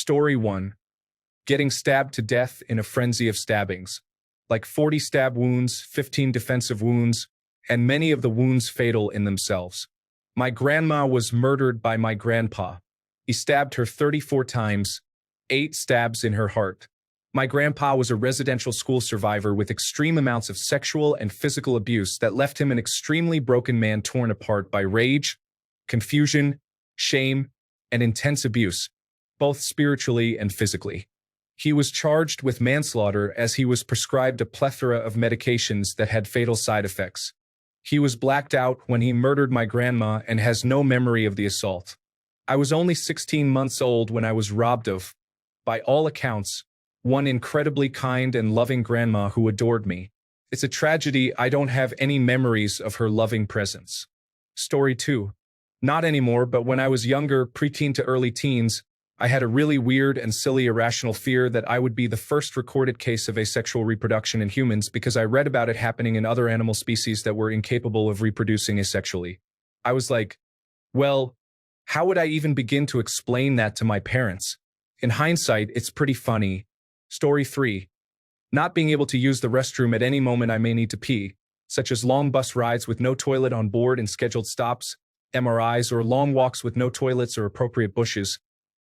Story 1. Getting stabbed to death in a frenzy of stabbings. Like 40 stab wounds, 15 defensive wounds, and many of the wounds fatal in themselves. My grandma was murdered by my grandpa. He stabbed her 34 times, 8 stabs in her heart. My grandpa was a residential school survivor with extreme amounts of sexual and physical abuse that left him an extremely broken man torn apart by rage, confusion, shame, and intense abuse, both spiritually and physically. He was charged with manslaughter as he was prescribed a plethora of medications that had fatal side effects. He was blacked out when he murdered my grandma and has no memory of the assault. I was only 16 months old when I was robbed of, by all accounts, one incredibly kind and loving grandma who adored me. It's a tragedy I don't have any memories of her loving presence. Story 2. Not anymore, but when I was younger, preteen to early teens, I had a really weird and silly irrational fear that I would be the first recorded case of asexual reproduction in humans because I read about it happening in other animal species that were incapable of reproducing asexually. I was like, well, how would I even begin to explain that to my parents? In hindsight, it's pretty funny. Story 3. Not being able to use the restroom at any moment I may need to pee, such as long bus rides with no toilet on board and scheduled stops, MRIs, or long walks with no toilets or appropriate bushes,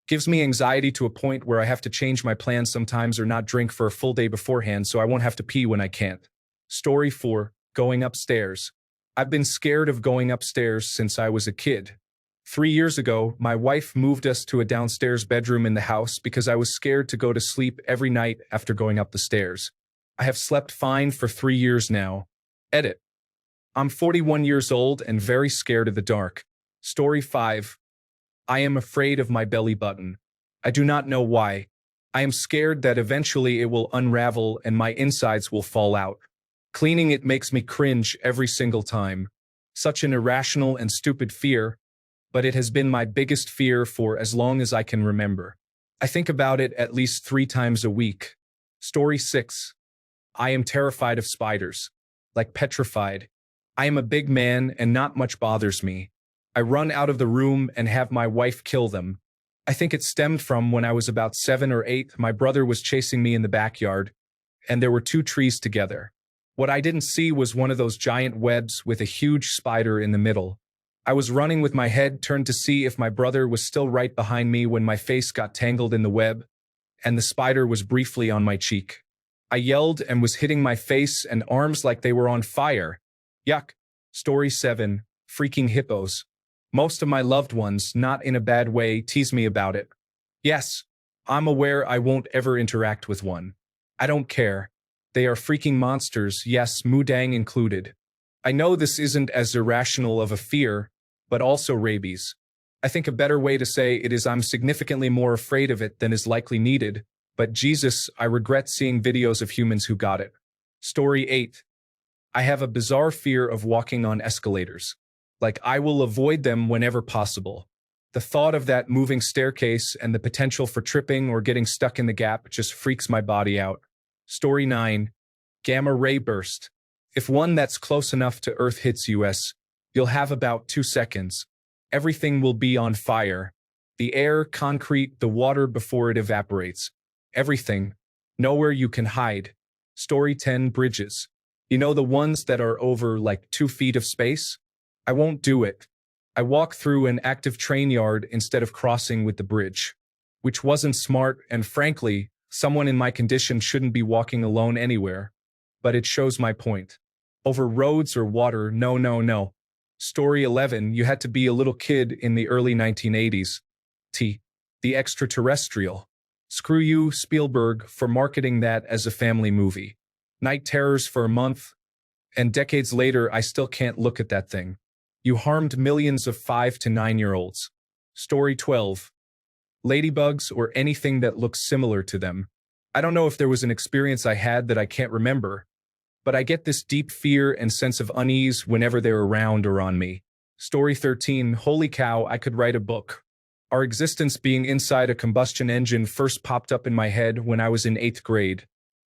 gives me anxiety to a point where I have to change my plans sometimes or not drink for a full day beforehand so I won't have to pee when I can't. Story 4. Going upstairs. I've been scared of going upstairs since I was a kid. 3 years ago, my wife moved us to a downstairs bedroom in the house because I was scared to go to sleep every night after going up the stairs. I have slept fine for 3 years now. Edit. I'm 41 years old and very scared of the dark. Story 5. I am afraid of my belly button. I do not know why. I am scared that eventually it will unravel and my insides will fall out. Cleaning it makes me cringe every single time. Such an irrational and stupid fear, but it has been my biggest fear for as long as I can remember. I think about it at least 3 times a week. Story 6. I am terrified of spiders. Like petrified. I am a big man and not much bothers me. I run out of the room and have my wife kill them. I think it stemmed from when I was about 7 or 8, my brother was chasing me in the backyard, and there were 2 trees together. What I didn't see was one of those giant webs with a huge spider in the middle. I was running with my head turned to see if my brother was still right behind me when my face got tangled in the web, and the spider was briefly on my cheek. I yelled and was hitting my face and arms like they were on fire. Yuck. Story 7. Freaking hippos. Most of my loved ones, not in a bad way, tease me about it. Yes, I'm aware I won't ever interact with one. I don't care. They are freaking monsters, yes, Mudang included. I know this isn't as irrational of a fear, but also rabies. I think a better way to say it is I'm significantly more afraid of it than is likely needed, but Jesus, I regret seeing videos of humans who got it. Story 8. I have a bizarre fear of walking on escalators. Like I will avoid them whenever possible. The thought of that moving staircase and the potential for tripping or getting stuck in the gap just freaks my body out. Story 9. Gamma ray burst. If one that's close enough to Earth hits us, you'll have about 2 seconds. Everything will be on fire. The air, concrete, the water before it evaporates. Everything. Nowhere you can hide. Story 10. Bridges. You know the ones that are over like 2 feet of space? I won't do it. I walk through an active train yard instead of crossing with the bridge. Which wasn't smart, and frankly, someone in my condition shouldn't be walking alone anywhere. But it shows my point. Over roads or water, no. Story 11. You had to be a little kid in the early 1980s. The extraterrestrial. Screw you, Spielberg, for marketing that as a family movie. Night terrors for a month, and decades later I still can't look at that thing. You harmed millions of 5 to 9-year-olds. Story 12. Ladybugs or anything that looks similar to them. I don't know if there was an experience I had that I can't remember, but I get this deep fear and sense of unease whenever they're around or on me. Story 13. Holy cow, I could write a book. Our existence being inside a combustion engine first popped up in my head when I was in 8th grade,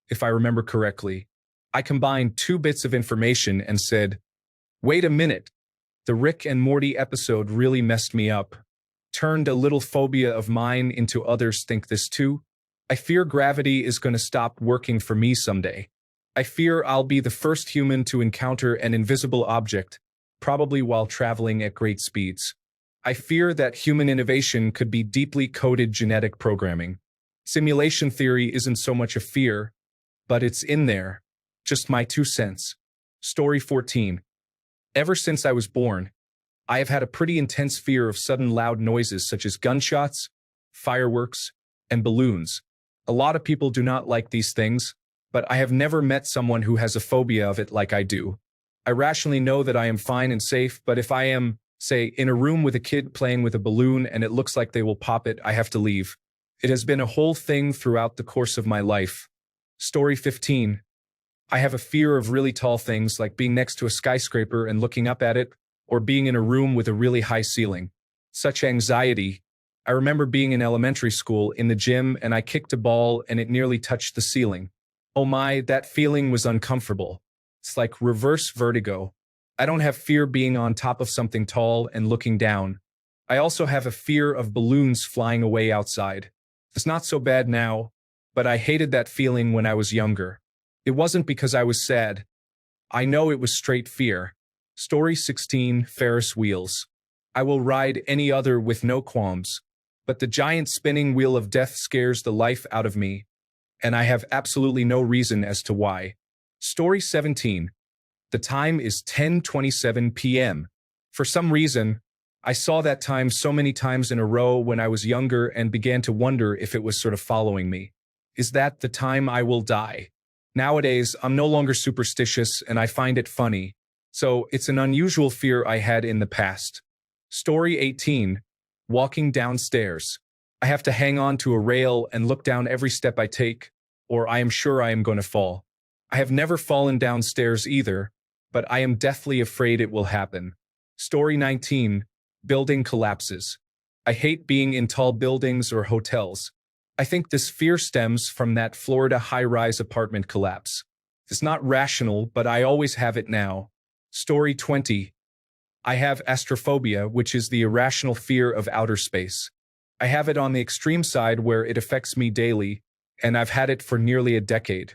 if I remember correctly. I combined 2 bits of information and said, wait a minute. The Rick and Morty episode really messed me up. turned a little phobia of mine into others think this too. I fear gravity is going to stop working for me someday. I fear I'll be the first human to encounter an invisible object, probably while traveling at great speeds. I fear that human innovation could be deeply coded genetic programming. Simulation theory isn't so much a fear, but it's in there. Just my 2 cents. Story 14. Ever since I was born, I have had a pretty intense fear of sudden loud noises such as gunshots, fireworks, and balloons. A lot of people do not like these things, but I have never met someone who has a phobia of it like I do. I rationally know that I am fine and safe, but if I am, say, in a room with a kid playing with a balloon and it looks like they will pop it, I have to leave. It has been a whole thing throughout the course of my life. Story 15. I have a fear of really tall things like being next to a skyscraper and looking up at it, or being in a room with a really high ceiling. Such anxiety. I remember being in elementary school in the gym and I kicked a ball and it nearly touched the ceiling. Oh my, that feeling was uncomfortable. It's like reverse vertigo. I don't have fear being on top of something tall and looking down. I also have a fear of balloons flying away outside. It's not so bad now, but I hated that feeling when I was younger. It wasn't because I was sad. I know it was straight fear. Story 16. Ferris wheels. I will ride any other with no qualms, but the giant spinning wheel of death scares the life out of me, and I have absolutely no reason as to why. Story 17. The time is 10:27 p.m. For some reason, I saw that time so many times in a row when I was younger and began to wonder if it was sort of following me. Is that the time I will die? Nowadays, I'm no longer superstitious and I find it funny, so it's an unusual fear I had in the past. Story 18. Walking downstairs. I have to hang on to a rail and look down every step I take, or I am sure I am going to fall. I have never fallen downstairs either, but I am deathly afraid it will happen. Story 19. Building collapses. I hate being in tall buildings or hotels. I think this fear stems from that Florida high-rise apartment collapse. It's not rational, but I always have it now. Story 20. I have astrophobia, which is the irrational fear of outer space. I have it on the extreme side where it affects me daily, and I've had it for nearly a decade.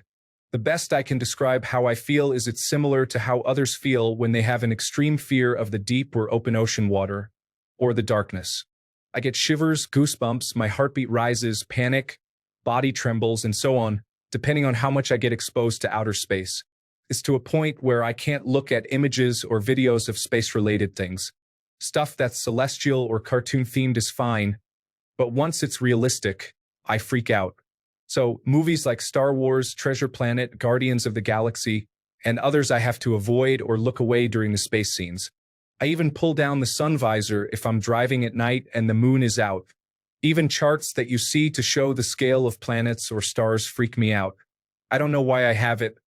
The best I can describe how I feel is it's similar to how others feel when they have an extreme fear of the deep or open ocean water, or the darkness. I get shivers, goosebumps, my heartbeat rises, panic, body trembles, and so on, depending on how much I get exposed to outer space. It's to a point where I can't look at images or videos of space-related things. Stuff that's celestial or cartoon-themed is fine, but once it's realistic, I freak out. So, movies like Star Wars, Treasure Planet, Guardians of the Galaxy, and others I have to avoid or look away during the space scenes. I even pull down the sun visor if I'm driving at night and the moon is out. Even charts that you see to show the scale of planets or stars freak me out. I don't know why I have it,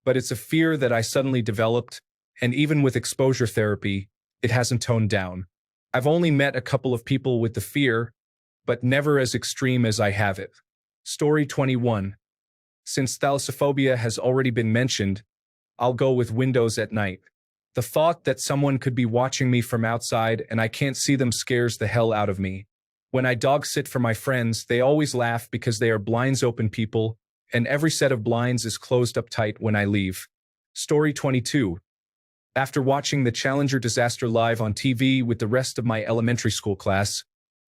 but it's a fear that I suddenly developed, and even with exposure therapy, it hasn't toned down. I've only met a couple of people with the fear, but never as extreme as I have it. Story 21. Since thalassophobia has already been mentioned, I'll go with windows at night. The thought that someone could be watching me from outside and I can't see them scares the hell out of me. When I dog sit for my friends, they always laugh because they are blinds open people, and every set of blinds is closed up tight when I leave. Story 22. After watching the Challenger disaster live on TV with the rest of my elementary school class,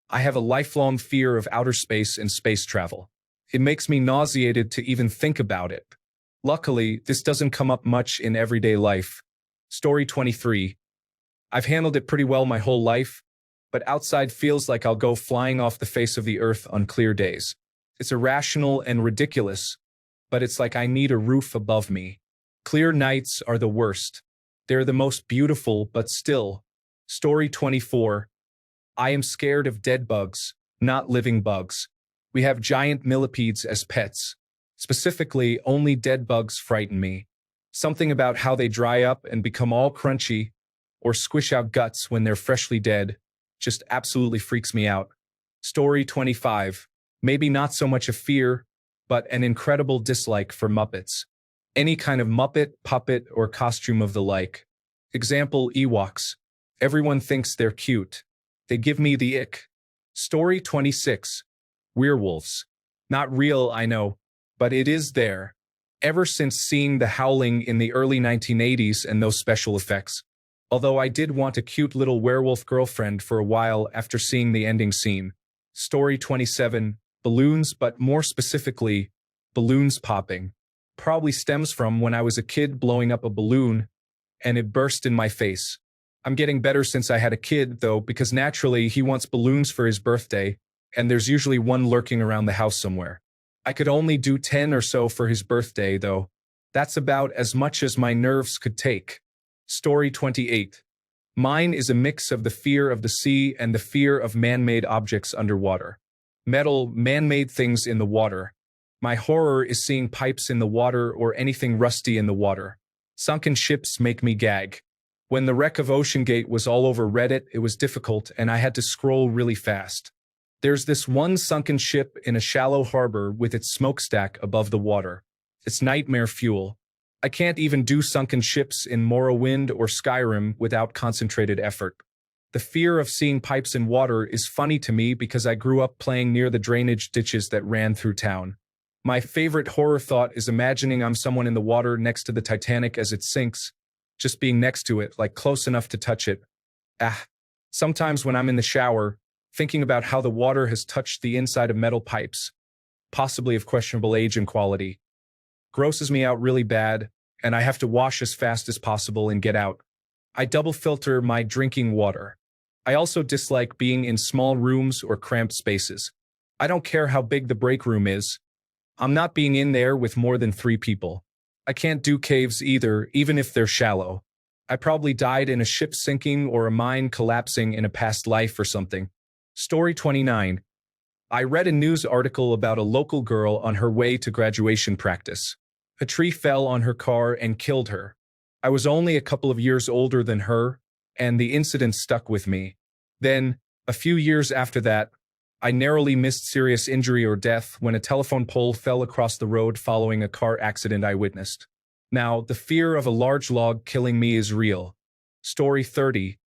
I have a lifelong fear of outer space and space travel. It makes me nauseated to even think about it. Luckily, this doesn't come up much in everyday life. Story 23. I've handled it pretty well my whole life, but outside feels like I'll go flying off the face of the earth on clear days. It's irrational and ridiculous, but it's like I need a roof above me. Clear nights are the worst. They're the most beautiful, but still. Story 24. I am scared of dead bugs, not living bugs. We have giant millipedes as pets. Specifically, only dead bugs frighten me. Something about how they dry up and become all crunchy, or squish out guts when they're freshly dead, just absolutely freaks me out. Story 25. Maybe not so much a fear, but an incredible dislike for Muppets. Any kind of Muppet, puppet, or costume of the like. Example, Ewoks. Everyone thinks they're cute. They give me the ick. Story 26. Werewolves. Not real, I know, but it is there. Ever since seeing The Howling in the early 1980s and those special effects. Although I did want a cute little werewolf girlfriend for a while after seeing the ending scene. Story 27. Balloons, but more specifically, balloons popping. Probably stems from when I was a kid blowing up a balloon, and it burst in my face. I'm getting better since I had a kid, though, because naturally he wants balloons for his birthday, and there's usually one lurking around the house somewhere. I could only do 10 or so for his birthday, though. That's about as much as my nerves could take. Story 28. Mine is a mix of the fear of the sea and the fear of man-made objects underwater. Metal, man-made things in the water. My horror is seeing pipes in the water or anything rusty in the water. Sunken ships make me gag. When the wreck of OceanGate was all over Reddit, it was difficult and I had to scroll really fast. There's this one sunken ship in a shallow harbor with its smokestack above the water. It's nightmare fuel. I can't even do sunken ships in Morrowind or Skyrim without concentrated effort. The fear of seeing pipes in water is funny to me because I grew up playing near the drainage ditches that ran through town. My favorite horror thought is imagining I'm someone in the water next to the Titanic as it sinks, just being next to it, like close enough to touch it. Sometimes when I'm in the shower, thinking about how the water has touched the inside of metal pipes, possibly of questionable age and quality, grosses me out really bad, and I have to wash as fast as possible and get out. I double filter my drinking water. I also dislike being in small rooms or cramped spaces. I don't care how big the break room is. I'm not being in there with more than 3 people. I can't do caves either, even if they're shallow. I probably died in a ship sinking or a mine collapsing in a past life or something. Story 29. I read a news article about a local girl on her way to graduation practice. A tree fell on her car and killed her. I was only a couple of years older than her, and the incident stuck with me. Then, a few years after that, I narrowly missed serious injury or death when a telephone pole fell across the road following a car accident I witnessed. Now, the fear of a large log killing me is real. Story 30.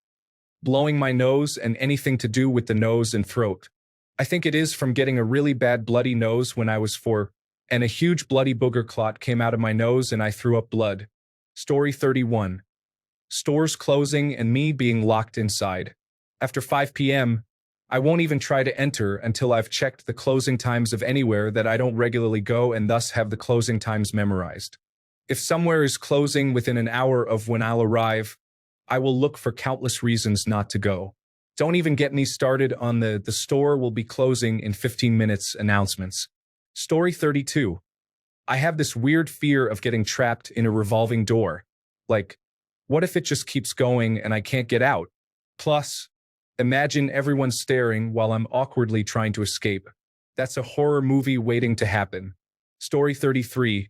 Blowing my nose and anything to do with the nose and throat. I think it is from getting a really bad bloody nose when I was 4, and a huge bloody booger clot came out of my nose and I threw up blood. Story 31. Stores closing and me being locked inside. After 5 p.m., I won't even try to enter until I've checked the closing times of anywhere that I don't regularly go and thus have the closing times memorized. If somewhere is closing within an hour of when I'll arrive, I will look for countless reasons not to go. Don't even get me started on the store will be closing in 15 minutes announcements. Story 32. I have this weird fear of getting trapped in a revolving door. Like, what if it just keeps going and I can't get out? Plus, imagine everyone staring while I'm awkwardly trying to escape. That's a horror movie waiting to happen. Story 33.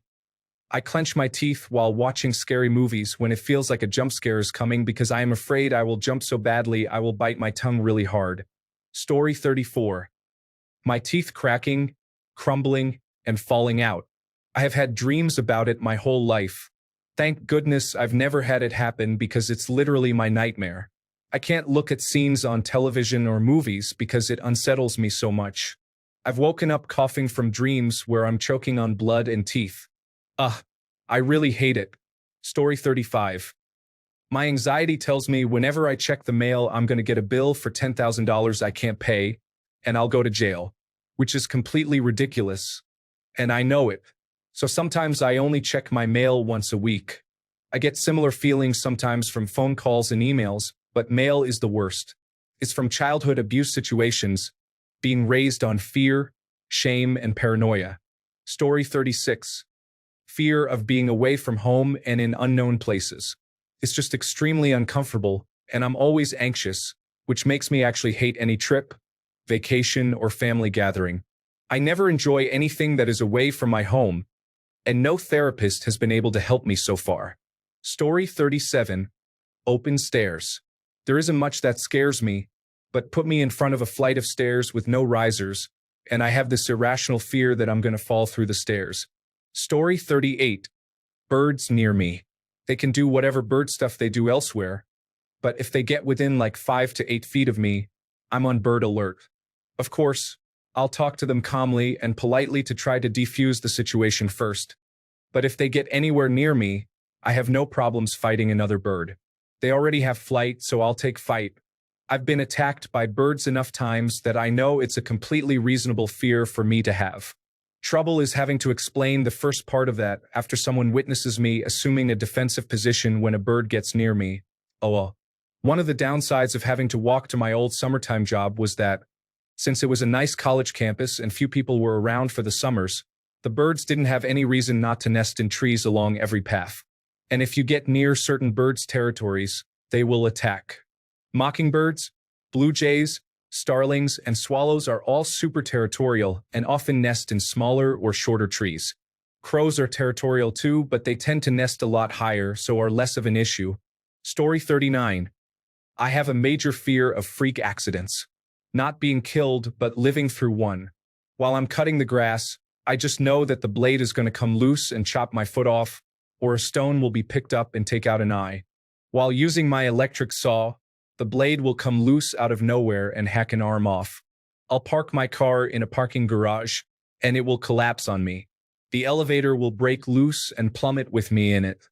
I clench my teeth while watching scary movies when it feels like a jump scare is coming because I am afraid I will jump so badly I will bite my tongue really hard. Story 34. My teeth cracking, crumbling, and falling out. I have had dreams about it my whole life. Thank goodness I've never had it happen because it's literally my nightmare. I can't look at scenes on television or movies because it unsettles me so much. I've woken up coughing from dreams where I'm choking on blood and teeth. I really hate it. Story 35. My anxiety tells me whenever I check the mail I'm going to get a bill for $10,000 I can't pay, and I'll go to jail, which is completely ridiculous. And I know it. So sometimes I only check my mail once a week. I get similar feelings sometimes from phone calls and emails, but mail is the worst. It's from childhood abuse situations, being raised on fear, shame, and paranoia. Story 36. Fear of being away from home and in unknown places. It's just extremely uncomfortable, and I'm always anxious, which makes me actually hate any trip, vacation, or family gathering. I never enjoy anything that is away from my home, and no therapist has been able to help me so far. Story 37. Open stairs. There isn't much that scares me, but put me in front of a flight of stairs with no risers, and I have this irrational fear that I'm going to fall through the stairs. Story 38. Birds near me. They can do whatever bird stuff they do elsewhere, but if they get within like 5 to 8 feet of me, I'm on bird alert. Of course, I'll talk to them calmly and politely to try to defuse the situation first. But if they get anywhere near me, I have no problems fighting another bird. They already have flight, so I'll take fight. I've been attacked by birds enough times that I know it's a completely reasonable fear for me to have. Trouble is having to explain the first part of that after someone witnesses me assuming a defensive position when a bird gets near me. Oh well. One of the downsides of having to walk to my old summertime job was that, since it was a nice college campus and few people were around for the summers, the birds didn't have any reason not to nest in trees along every path. And if you get near certain birds' territories, they will attack. Mockingbirds, blue jays, starlings, and swallows are all super territorial and often nest in smaller or shorter trees. Crows are territorial too, but they tend to nest a lot higher, so are less of an issue. Story 39. I have a major fear of freak accidents. Not being killed, but living through one. While I'm cutting the grass, I just know that the blade is going to come loose and chop my foot off, or a stone will be picked up and take out an eye. While using my electric saw, the blade will come loose out of nowhere and hack an arm off. I'll park my car in a parking garage, and it will collapse on me. The elevator will break loose and plummet with me in it.